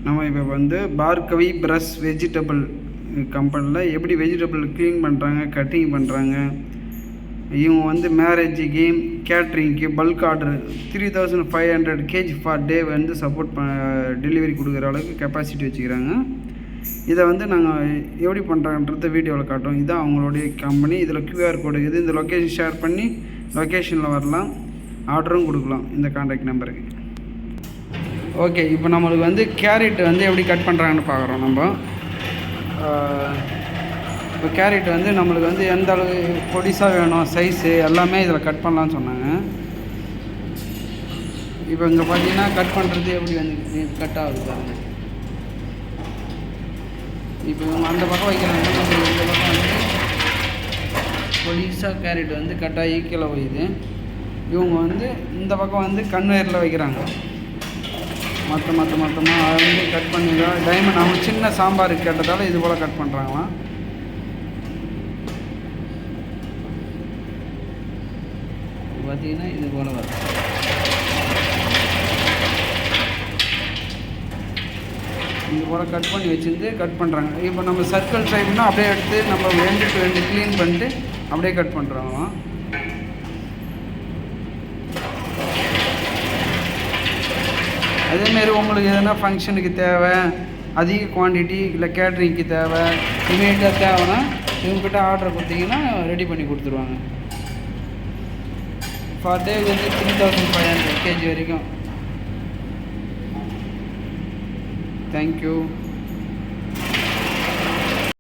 நம்ம இப்போ வந்து பார்கவி ப்ரஷ் வெஜிடபிள் கம்பெனியில் எப்படி வெஜிடபிள் க்ளீன் பண்ணுறாங்க, கட்டிங் பண்ணுறாங்க. இவங்க வந்து மேரேஜுக்கு, கேட்ரிங்க்கு பல்க் ஆர்டர் 3500 kg ஃபார் டே வந்து சப்போர்ட் டெலிவரி கொடுக்குற அளவுக்கு கெப்பாசிட்டி வச்சுக்கிறாங்க. இதை வந்து நாங்கள் எப்படி பண்ணுறாங்கன்றத வீடியோவில் காட்டுவோம். இதுதான் அவங்களுடைய கம்பெனி. இதில் QR கோடு இருக்குது. இந்த லொக்கேஷன் ஷேர் பண்ணி லொக்கேஷனில் வரலாம், ஆர்டரும் கொடுக்கலாம் இந்த கான்டாக்ட் நம்பருக்கு. ஓகே, இப்போ நம்மளுக்கு வந்து கேரட் வந்து எப்படி கட் பண்ணுறாங்கன்னு பார்க்குறோம். நம்ம இப்போ கேரட் வந்து நம்மளுக்கு வந்து எந்த அளவு பொடிசாக வேணும், சைஸு எல்லாமே இதில் கட் பண்ணலான்னு சொன்னாங்க. இப்போ இங்கே பார்த்தீங்கன்னா கட் பண்ணுறது எப்படி வந்து கட் ஆகுது பாருங்கள். இப்போ இவங்க அந்த பக்கம் வைக்கிறாங்க, நம்ம இந்த பக்கம் வந்து பொடிசாக கேரட் வந்து கட்டாகி கீழே போயிடுது. இவங்க வந்து இந்த பக்கம் வந்து கன்வேயரில் வைக்கிறாங்க. மொத்தமாக அதை வந்து கட் பண்ணிடுறோம். டைமண்ட் நம்ம சின்ன சாம்பாருக்கு கேட்டதால் இது போல் கட் பண்ணுறாங்களாம். பார்த்தீங்கன்னா இது போல் வரும். இது போல் கட் பண்ணி வச்சுருந்து கட் பண்ணுறாங்க. இப்போ நம்ம சர்க்கிள் டைப்னா அப்படியே எடுத்து நம்ம 2 to 2 க்ளீன் பண்ணிட்டு அப்படியே கட் பண்ணுறாங்களாம். அதேமாரி உங்களுக்கு எதனா ஃபங்க்ஷனுக்கு தேவை, அதிக குவான்டிட்டி இல்லை கேட்ரிங்க்கு தேவை, இமீடியட்டாக தேவைன்னா இவங்ககிட்ட ஆர்டர் கொடுத்தீங்கன்னா ரெடி பண்ணி கொடுத்துருவாங்க. ஃபார் டே வந்து 3500 kg வரைக்கும். தேங்க்யூ.